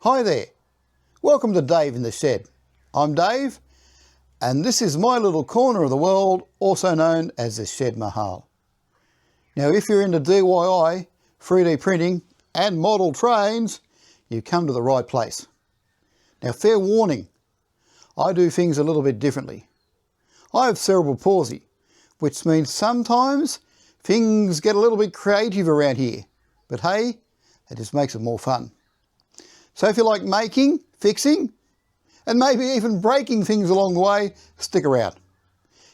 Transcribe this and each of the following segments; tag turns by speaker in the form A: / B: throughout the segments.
A: Hi there, welcome to Dave in the Shed. I'm Dave and this is my little corner of the world, also known as the Shed Mahal. Now if you're into DIY, 3D printing and model trains, you've come to the right place. Now fair warning, I do things a little bit differently. I have cerebral palsy, which means sometimes things get a little bit creative around here, but hey, it just makes it more fun. So if you like making, fixing, and maybe even breaking things along the way, stick around.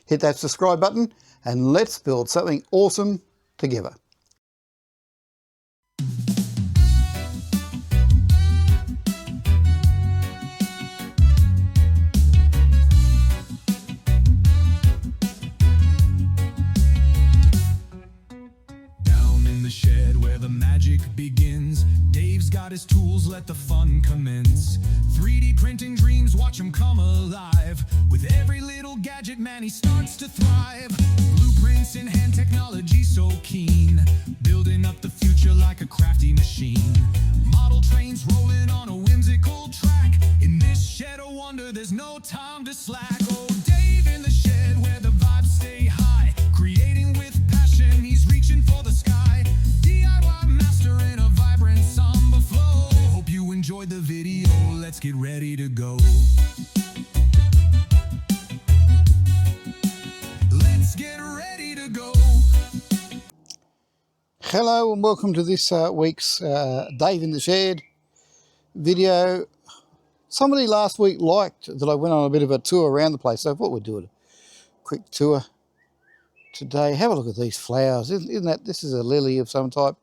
A: Hit that subscribe button and let's build something awesome together.
B: Down in the shed where the magic begins, Dave's got his tools, let the fun commence. 3D printing dreams, watch him come alive. With every little gadget, man, he starts to thrive. Blueprints in hand, technology so keen, building up the future like a crafty machine. Model trains rolling on a whimsical track. In this shed of wonder, there's no time to slack. Oh, Dave in the shed where the vibes stay high. Creating with passion, he's reaching for the sky. DIY master in a vibrant samba flow. Hope you enjoyed the video, let's get ready to go. Let's get ready to go.
A: Hello and welcome to this week's Dave in the Shed video. Somebody last week liked that I went on a bit of a tour around the place, so I thought we'd do a quick tour today. Have a look at these flowers. Isn't that, this is a lily of some type.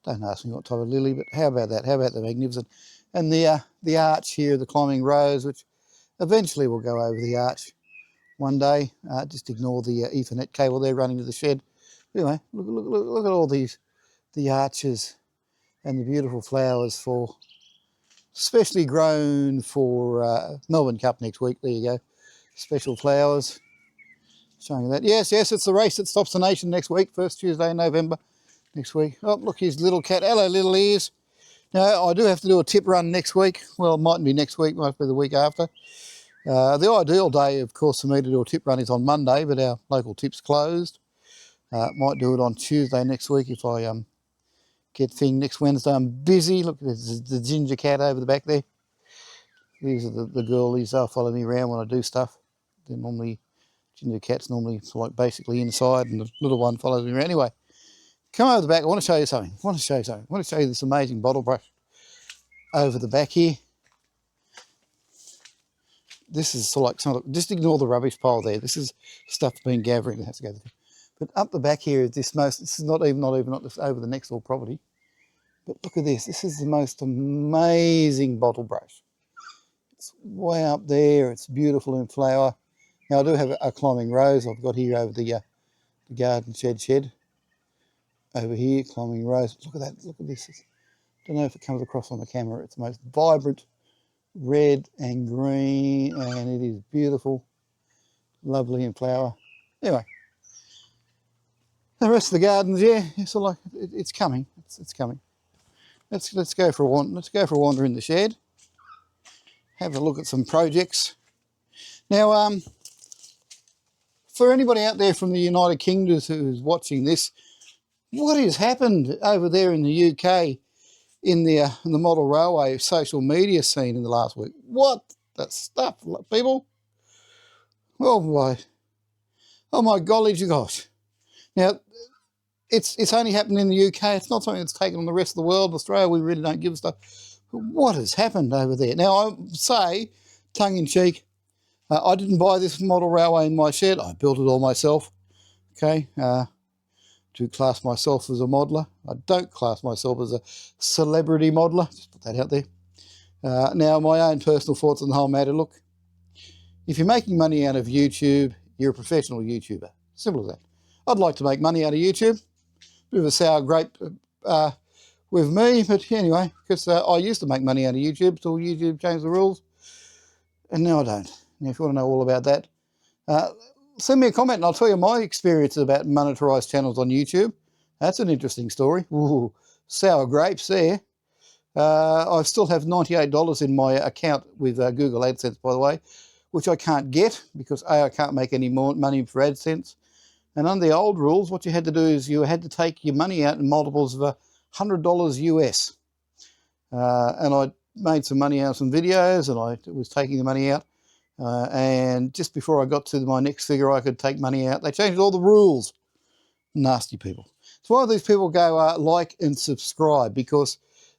A: Don't ask me what type of lily, but how about that? How about the magnificent? And the arch here, the climbing rose, which eventually will go over the arch one day. Just ignore the Ethernet cable there running to the shed. Anyway, look at all these, the arches and the beautiful flowers for, specially grown for Melbourne Cup next week. There you go, special flowers. Showing you that. Yes, it's the race that stops the nation next week, first Tuesday in November next week. Oh, look, here's little cat. Hello, little ears. Now, I do have to do a tip run next week. Well, it mightn't be next week, might be the week after. The ideal day, of course, for me to do a tip run is on Monday, but our local tip's closed. Might do it on Tuesday next week if I get thing next Wednesday. I'm busy. Look, there's the ginger cat over the back there. These are the girlies. They'll follow me around when I do stuff. They're normally, ginger cat's normally like basically inside, and the little one follows me around. Anyway, come over the back. I want to show you something. I want to show you this amazing bottle brush over the back here. This is sort of like, just ignore the rubbish pile there. This is stuff been gathering that has to go there. But up the back here is this is not even over the next door property. But look at this. This is the most amazing bottle brush. It's way up there. It's beautiful in flower. Now I do have a climbing rose I've got here over the garden shed. Over here, climbing rose. Look at that. Look at this. I don't know if it comes across on the camera. It's the most vibrant red and green, and it is beautiful, lovely in flower. Anyway, the rest of the gardens, yeah, it's like it's coming. It's coming. Let's go for a wander. Let's go for a wander in the shed. Have a look at some projects. Now, for anybody out there from the United Kingdom who's watching this, what has happened over there in the UK in the model railway social media scene in the last week? What the stuff, people? Oh my golly gosh. Now, it's only happened in the UK. It's not something that's taken on the rest of the world. Australia, we really don't give a stuff. But what has happened over there? Now, I say, tongue in cheek, I didn't buy this model railway in my shed. I built it all myself. Okay. To class myself as a modeller. I don't class myself as a celebrity modeller. Just put that out there. Now, my own personal thoughts on the whole matter. Look, if you're making money out of YouTube, you're a professional YouTuber. Simple as that. I'd like to make money out of YouTube. Bit of a sour grape with me, but anyway, because I used to make money out of YouTube until YouTube changed the rules, and now I don't. Now, if you want to know all about that, send me a comment and I'll tell you my experiences about monetarised channels on YouTube. That's an interesting story. Ooh, sour grapes there. I still have $98 in my account with Google AdSense, by the way, which I can't get because A, I can't make any more money for AdSense. And under the old rules, what you had to do is you had to take your money out in multiples of $100 US. And I made some money out of some videos, and I was taking the money out. And just before I got to my next figure, I could take money out. They changed all the rules. Nasty people. So why do these people go like and subscribe? Because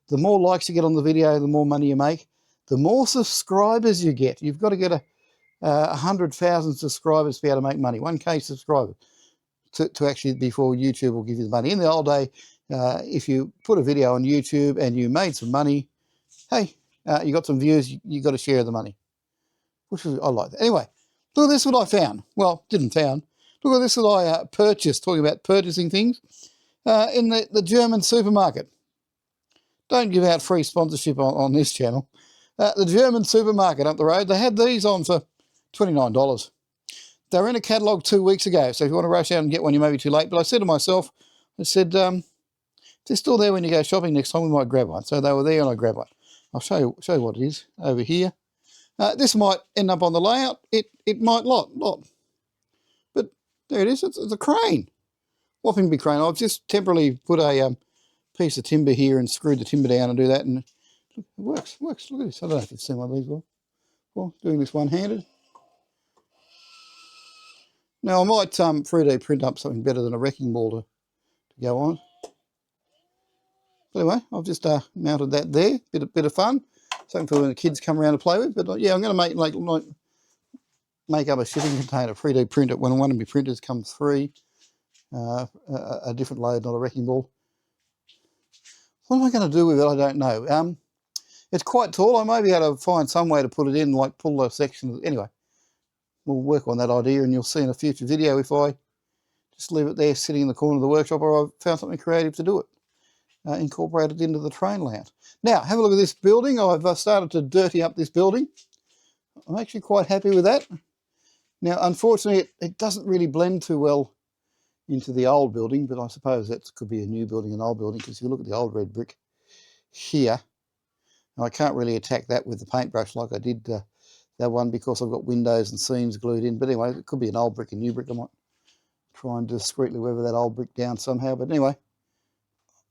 A: the more likes you get on the video, the more money you make. The more subscribers you get. You've got to get 100,000 subscribers to be able to make money. 1K subscribers to actually before YouTube will give you the money. In the old day, if you put a video on YouTube and you made some money, hey, you got some views, you got to share the money. Which is, I like that. Anyway, look at this, what I found. Well, didn't found. Look at this that I purchased, talking about purchasing things, in the German supermarket. Don't give out free sponsorship on this channel. The German supermarket up the road, they had these on for $29. They were in a catalogue 2 weeks ago, so if you want to rush out and get one, you may be too late. But I said to myself, I said, if they're still there when you go shopping next time, we might grab one. So they were there and I grabbed one. I'll show you what it is over here. This might end up on the layout. It might not. But there it is. It's a crane. Whopping big crane. I've just temporarily put a piece of timber here and screwed the timber down and do that. And look, it works. Look at this. I don't know if you've seen one of these before. Doing this one-handed. Now, I might 3D print up something better than a wrecking ball to go on. But anyway, I've just mounted that there. Bit of fun. Something for when the kids come around to play with. But yeah, I'm going to make up a shipping container, 3D print it. When one of my printers comes free, a different load, not a wrecking ball. What am I going to do with it? I don't know. It's quite tall. I may be able to find some way to put it in, like pull a section. Anyway, we'll work on that idea, and you'll see in a future video if I just leave it there sitting in the corner of the workshop, or I've found something creative to do it. Incorporated into the train layout. Now, have a look at this building. I've started to dirty up this building. I'm actually quite happy with that. Now, unfortunately, it doesn't really blend too well into the old building, but I suppose that could be a new building, an old building, because if you look at the old red brick here, I can't really attack that with the paintbrush like I did that one because I've got windows and seams glued in. But anyway, it could be an old brick, a new brick. I might try and discreetly weather that old brick down somehow. But anyway,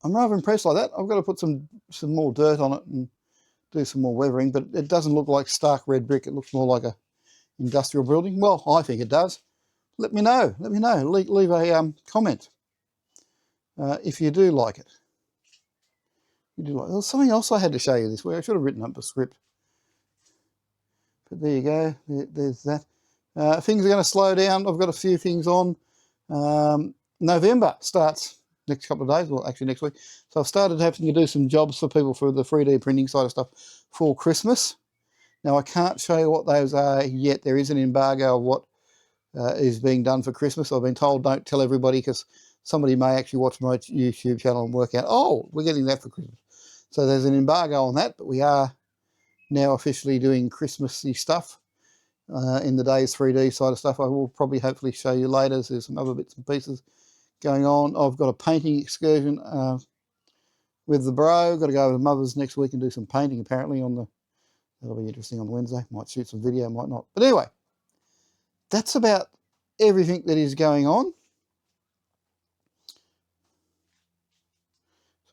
A: I'm rather impressed like that. I've got to put some more dirt on it and do some more weathering, but it doesn't look like stark red brick. It looks more like a industrial building. Well, I think it does. Let me know. Let me know. Leave a comment if you do like it. You do like. There's something else I had to show you this week. I should have written up the script. But there you go. There's that. Things are going to slow down. I've got a few things on. November starts next couple of days, well, actually next week. So I've started having to do some jobs for people for the 3D printing side of stuff for Christmas. Now, I can't show you what those are yet. There is an embargo of what is being done for Christmas. I've been told don't tell everybody because somebody may actually watch my YouTube channel and work out, oh, we're getting that for Christmas. So there's an embargo on that, but we are now officially doing Christmassy stuff in the Days 3D side of stuff. I will probably hopefully show you later. There's some other bits and pieces going on. I've got a painting excursion with the bro. Got to go over to Mother's next week and do some painting apparently on the, that'll be interesting on Wednesday. Might shoot some video, might not. But anyway, that's about everything that is going on.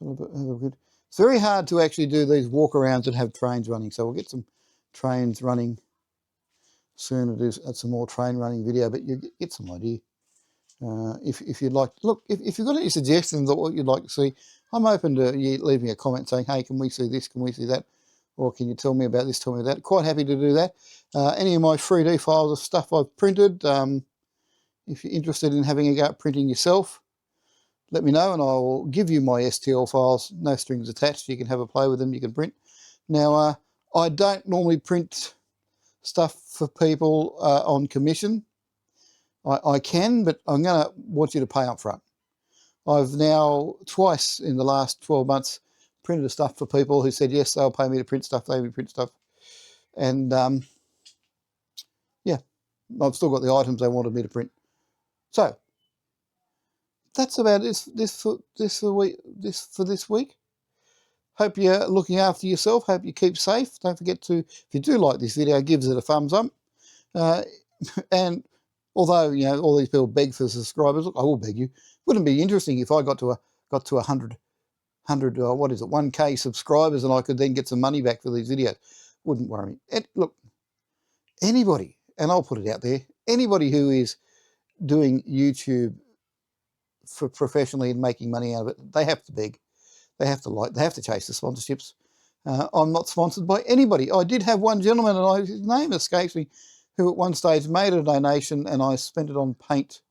A: So it's very hard to actually do these walk-arounds and have trains running. So we'll get some trains running soon to do some more train running video, but you get some idea. If you'd like, look, if you've got any suggestions of what you'd like to see, I'm open to you leaving a comment saying, hey, can we see this, can we see that? Or can you tell me about this, tell me that? Quite happy to do that. Any of my 3D files of stuff I've printed, if you're interested in having a go at printing yourself, let me know and I'll give you my STL files, no strings attached. You can have a play with them, you can print. Now, I don't normally print stuff for people on commission. I can, but I'm going to want you to pay up front. I've now twice in the last 12 months printed stuff for people who said, yes, they'll pay me to print stuff, they will print stuff. And yeah, I've still got the items they wanted me to print. So that's about this for this week. Hope you're looking after yourself. Hope you keep safe. Don't forget to, if you do like this video, give it a thumbs up. And although, you know, all these people beg for subscribers, look, I will beg you. Wouldn't it be interesting if I got to 100 what is it, 1K subscribers, and I could then get some money back for these videos? Wouldn't worry me. Look, anybody, and I'll put it out there, anybody who is doing YouTube for professionally and making money out of it, they have to beg, they have to they have to chase the sponsorships. I'm not sponsored by anybody. I did have one gentleman, and his name escapes me, who at one stage made a donation, and I spent it on paint,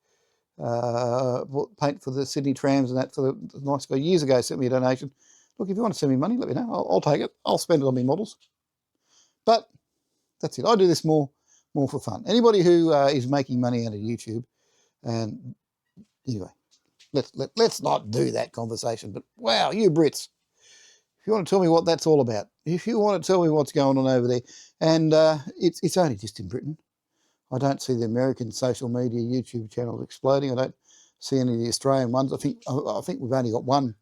A: paint for the Sydney trams and that. For the nice guy years ago sent me a donation. Look, if you want to send me money, let me know. I'll take it. I'll spend it on my models. But that's it. I do this more for fun. Anybody who is making money out of YouTube, and anyway, let's not do that conversation. But wow, you Brits, if you want to tell me what that's all about, if you want to tell me what's going on over there, and it's only just in Britain. I don't see the American social media YouTube channels exploding. I don't see any of the Australian ones. I think we've only got one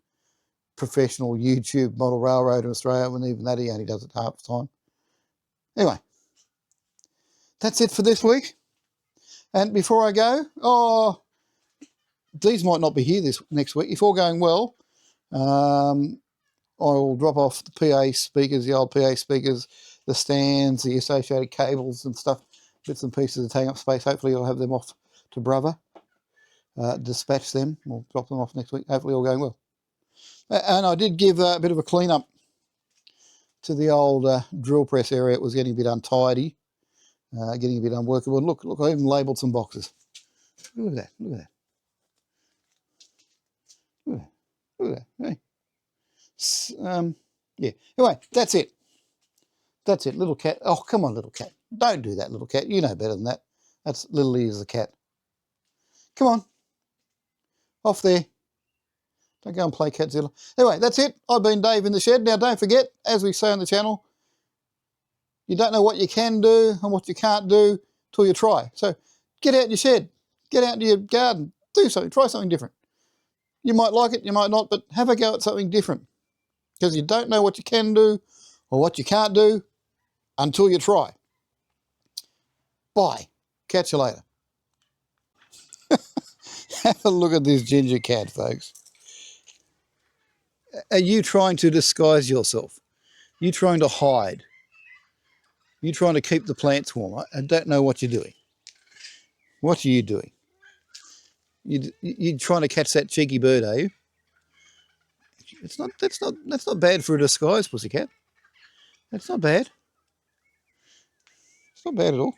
A: professional YouTube model railroad in Australia, and even that he only does it half the time. Anyway, that's it for this week. And before I go, these might not be here this next week. If all going well, I will drop off the PA speakers, the old PA speakers, the stands, the associated cables and stuff, bits and pieces that take up space. Hopefully I'll have them off to Brother, dispatch them. We'll drop them off next week. Hopefully all going well. And I did give a bit of a clean up to the old drill press area. It was getting a bit untidy, getting a bit unworkable. And look, I even labelled some boxes. Look at that, look at that. Look at that, look at that. Hey. Yeah, anyway, that's it. That's it, little cat. Oh, come on, little cat. Don't do that, little cat. You know better than that. That's Little Ears the cat. Come on. Off there. Don't go and play Catzilla. Anyway, that's it. I've been Dave in the Shed. Now, don't forget, as we say on the channel, you don't know what you can do and what you can't do till you try. So get out your shed. Get out into your garden. Do something. Try something different. You might like it, you might not, but have a go at something different. Because you don't know what you can do or what you can't do until you try. Bye. Catch you later. Have a look at this ginger cat, folks. Are you trying to disguise yourself? You trying to hide? You trying to keep the plants warm? I don't know what you're doing. What are you doing? You're trying to catch that cheeky bird, are you? That's not bad for a disguise, pussycat. That's not bad. It's not bad at all.